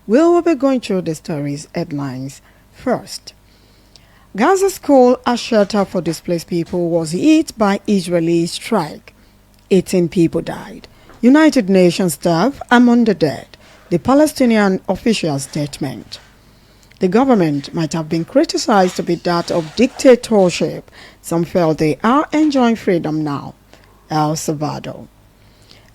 We will be going through the story's headlines first. Gaza school as shelter for displaced people was hit by Israeli strike. 18 people died. United Nations staff among the dead. The Palestinian official statement. The government might have been criticized to be that of dictatorship. Some felt they are enjoying freedom now. El Salvador.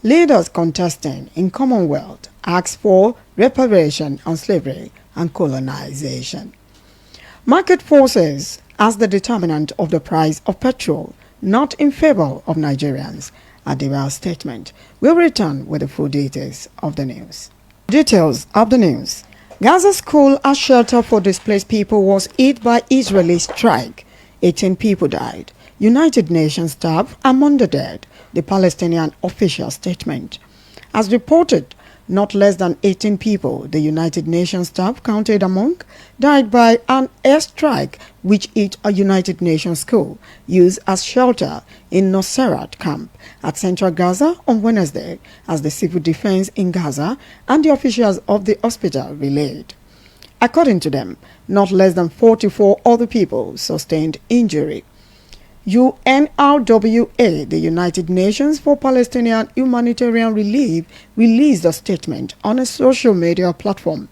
Leaders contesting in Commonwealth ask for reparation on slavery and colonization. Market forces as the determinant of the price of petrol, not in favor of Nigerians. Adebayo's statement. We'll return with the full details of the news. Details of the news. Gaza school as shelter for displaced people was hit by Israeli strike. 18 people died. United Nations staff among the dead. The Palestinian official statement. As reported, not less than 18 people, the United Nations staff counted among, died by an airstrike which hit a United Nations school used as shelter in Nuseirat camp at central Gaza on Wednesday, as the civil defense in Gaza and the officials of the hospital relayed. According to them, not less than 44 other people sustained injury. UNRWA, the United Nations for Palestinian Humanitarian Relief, released a statement on a social media platform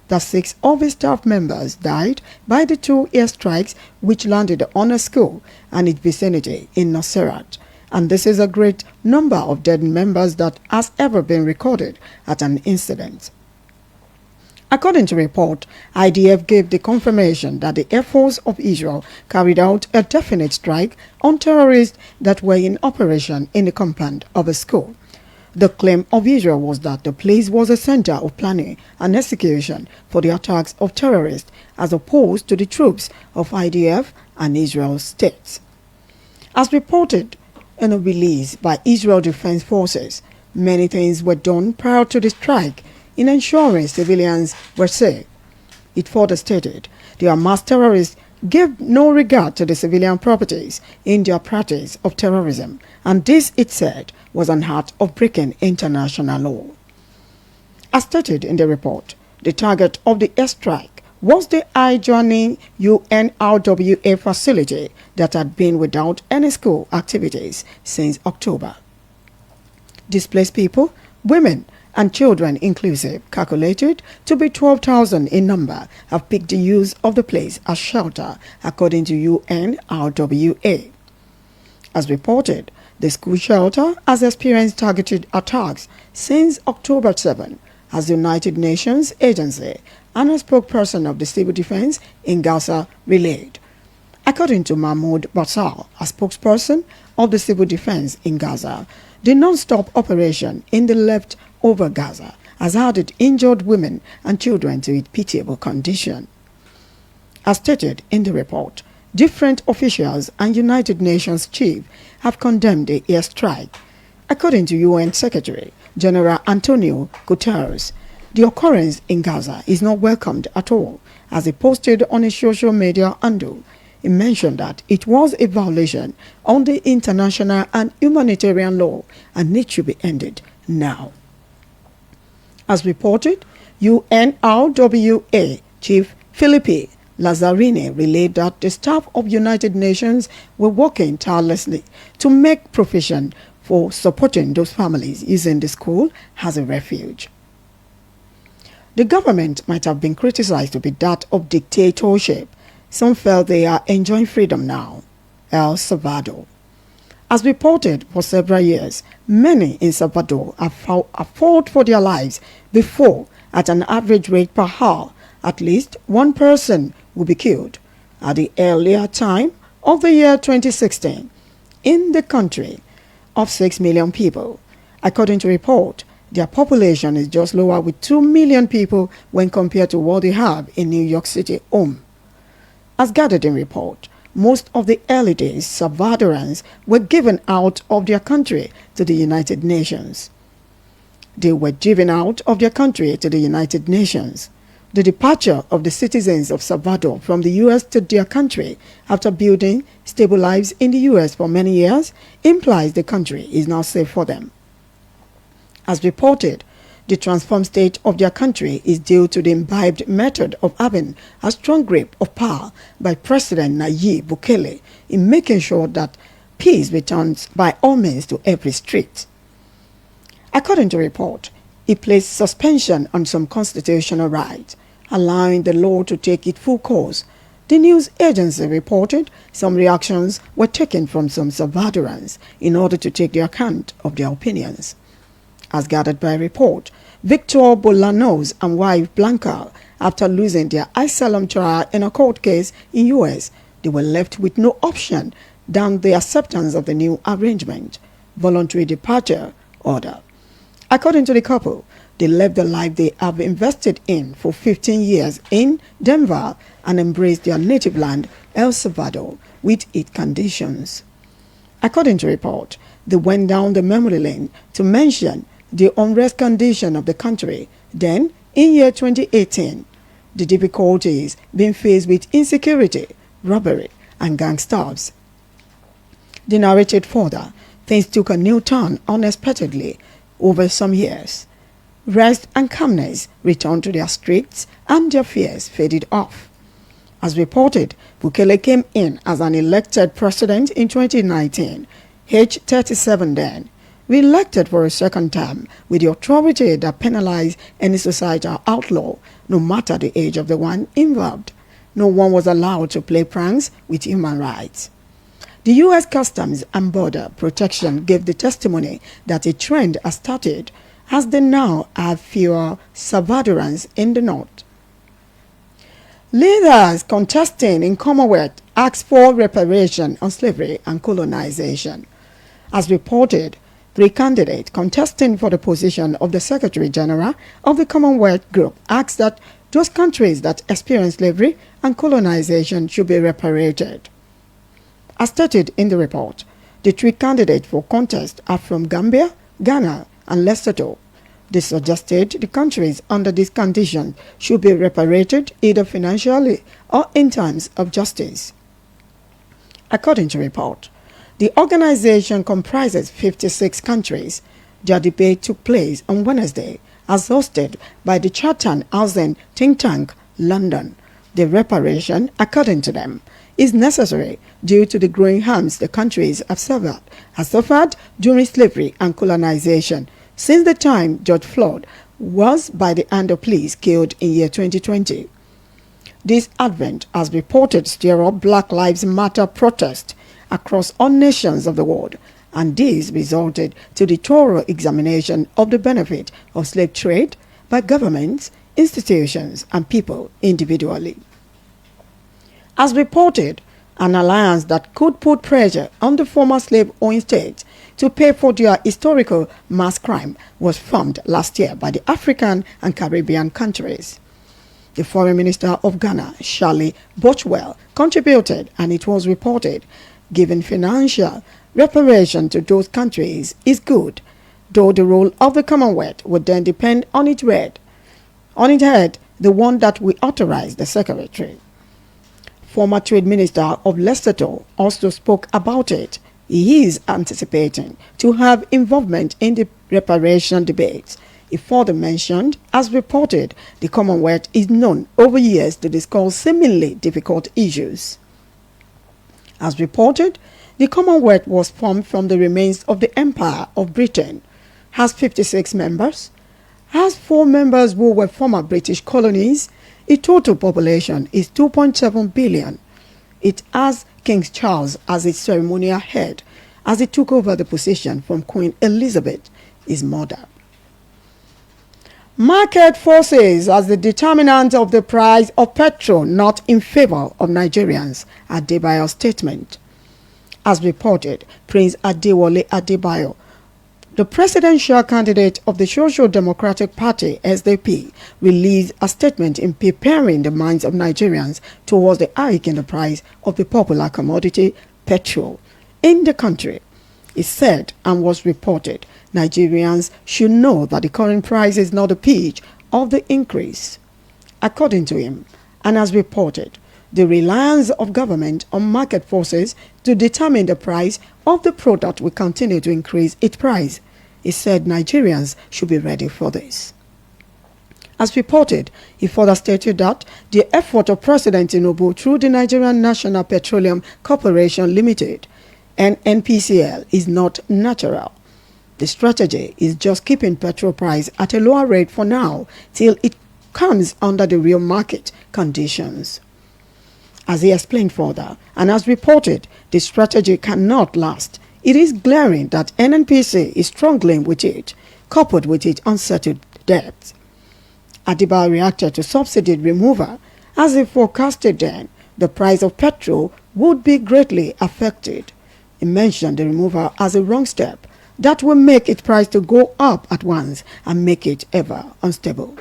that 6 of its staff members died by the 2 airstrikes which landed on a school and its vicinity in Nuseirat. And this is a great number of dead members that has ever been recorded at an incident. According to report, IDF gave the confirmation that the Air Force of Israel carried out a definite strike on terrorists that were in operation in the compound of a school. The claim of Israel was that the place was a center of planning and execution for the attacks of terrorists as opposed to the troops of IDF and Israel states. As reported in a release by Israel Defense Forces, many things were done prior to the strike in ensuring civilians were safe. It further stated the Hamas terrorists gave no regard to the civilian properties in their practice of terrorism, and this, it said, was an act of breaking international law. As stated in the report, the target of the airstrike was the adjoining UNRWA facility that had been without any school activities since October. Displaced people, women, and children inclusive, calculated to be 12,000 in number, have picked the use of the place as shelter, according to UNRWA. As reported, the school shelter has experienced targeted attacks since October 7, as the United Nations agency and a spokesperson of the civil defense in Gaza relayed. According to Mahmoud Bassal, a spokesperson of the civil defense in Gaza, the non-stop operation in the left over Gaza has added injured women and children to its pitiable condition. As stated in the report, different officials and United Nations chief have condemned the airstrike. According to UN Secretary General Antonio Guterres, the occurrence in Gaza is not welcomed at all. As he posted on his social media handle, he mentioned that it was a violation of the international and humanitarian law and it should be ended now. As reported, UNRWA Chief Philippe Lazzarini relayed that the staff of United Nations were working tirelessly to make provision for supporting those families using the school as a refuge. The government might have been criticized to be that of dictatorship. Some felt they are enjoying freedom now. El Salvador. As reported for several years, many in Salvador have fought for their lives before, at an average rate per hour, at least one person will be killed. At the earlier time of the year 2016, in the country of 6 million people, according to report, their population is just lower with 2 million people when compared to what they have in New York City home. As gathered in report, most of the early days Salvadorans were given out of their country to the United Nations. They were driven out of their country to the United Nations. The departure of the citizens of Salvador from the U.S. to their country after building stable lives in the U.S. for many years implies the country is now safe for them. As reported, The transformed state of their country is due to the imbibed method of having a strong grip of power by President Nayib Bukele in making sure that peace returns by all means to every street. According to report, it placed suspension on some constitutional rights, allowing the law to take its full course. The news agency reported some reactions were taken from some Salvadorans in order to take the account of their opinions. As gathered by report, Victor Bolanos and wife Blanca, after losing their asylum trial in a court case in US, they were left with no option than the acceptance of the new arrangement, voluntary departure order. According to the couple, they left the life they have invested in for 15 years in Denver and embraced their native land, El Salvador, with its conditions. According to report, they went down the memory lane to mention the unrest condition of the country. Then, in year 2018, the difficulties being faced with insecurity, robbery, and gang stabs. They narrated further, things took a new turn unexpectedly over some years. Rest and calmness returned to their streets and their fears faded off. As reported, Bukele came in as an elected president in 2019, age 37 then, re-elected for a second term with the authority that penalized any societal outlaw, no matter the age of the one involved. No one was allowed to play pranks with human rights. The U.S. Customs and Border Protection gave the testimony that a trend has started as they now have fewer Salvadorans in the north. Leaders contesting in Commonwealth asked for reparation on slavery and colonization. As reported, 3 candidates contesting for the position of the Secretary General of the Commonwealth Group asked that those countries that experienced slavery and colonization should be reparated. As stated in the report, the 3 candidates for contest are from Gambia, Ghana, and Lesotho. They suggested the countries under this condition should be reparated either financially or in terms of justice. According to report, the organization comprises 56 countries. Their debate took place on Wednesday as hosted by the Chatham Housing think tank, London. The reparation, according to them, is necessary due to the growing harms the countries have suffered during slavery and colonization since the time George Floyd was by the hand of police killed in year 2020. This advent has reported stir up Black Lives Matter protests across all nations of the world, and this resulted to the thorough examination of the benefit of slave trade by governments, institutions, and people individually. As reported, an alliance that could put pressure on the former slave-owning states to pay for their historical mass crime was formed last year by the African and Caribbean countries. The Foreign Minister of Ghana, Charlie Botchwell, contributed, and it was reported, giving financial reparation to those countries is good, though the role of the Commonwealth would then depend on its head, the one that will authorize the Secretary. Former Trade Minister of Lesotho also spoke about it. He is anticipating to have involvement in the reparation debates. He further mentioned, as reported, the Commonwealth is known over years to discuss seemingly difficult issues. As reported, the Commonwealth was formed from the remains of the Empire of Britain, has 56 members, has 4 members who were former British colonies. Its total population is 2.7 billion. It has King Charles as its ceremonial head, as he took over the position from Queen Elizabeth, his mother. Market forces as the determinant of the price of petrol not in favor of Nigerians, Adebayo's statement. As reported, Prince Adewale Adebayo, the presidential candidate of the Social Democratic Party, SDP, released a statement in preparing the minds of Nigerians towards the hike in the price of the popular commodity petrol in the country. It said and was reported, Nigerians should know that the current price is not the pitch of the increase. According to him, and as reported, the reliance of government on market forces to determine the price of the product will continue to increase its price. He said Nigerians should be ready for this. As reported, he further stated that the effort of President Tinubu through the Nigerian National Petroleum Corporation Limited and NPCL is not natural. The strategy is just keeping petrol price at a lower rate for now till it comes under the real market conditions. As he explained further, and as reported, the strategy cannot last. It is glaring that NNPC is struggling with it, coupled with its unsettled debt. Adedeji reacted to subsidy removal as he forecasted then the price of petrol would be greatly affected. He mentioned the removal as a wrong step that will make its price to go up at once and make it ever unstable.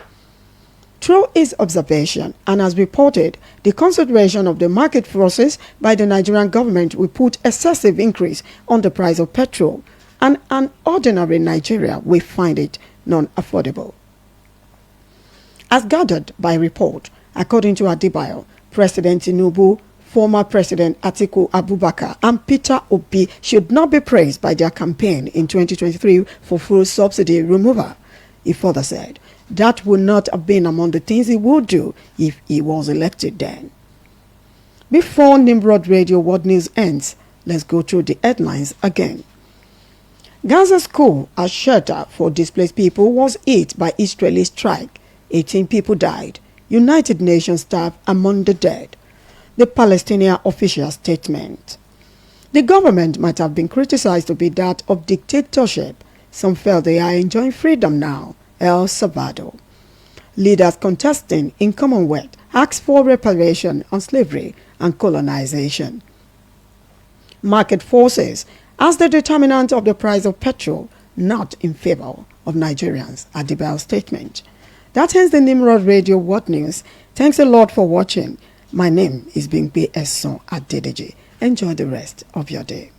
Through his observation, and as reported, the consideration of the market forces by the Nigerian government will put excessive increase on the price of petrol, and an ordinary Nigeria will find it non-affordable. As gathered by report, according to Adedeji, President Tinubu, former President Atiku Abubakar, and Peter Obi should not be praised by their campaign in 2023 for full subsidy removal. He further said that would not have been among the things he would do if he was elected then. Before Nimrod Radio World News ends, let's go through the headlines again. Gaza school as shelter for displaced people was hit by Israeli strike. 18 people died. United Nations staff among the dead. The Palestinian official statement. The government might have been criticized to be that of dictatorship. Some felt they are enjoying freedom now. El Salvador. Leaders contesting in Commonwealth ask for reparation on slavery and colonization. Market forces as the determinant of the price of petrol, not in favor of Nigerians, Adedeji statement. That ends the Nimrod Radio World News. Thanks a lot for watching. My name is Bimpe Esan Adedeji. Enjoy the rest of your day.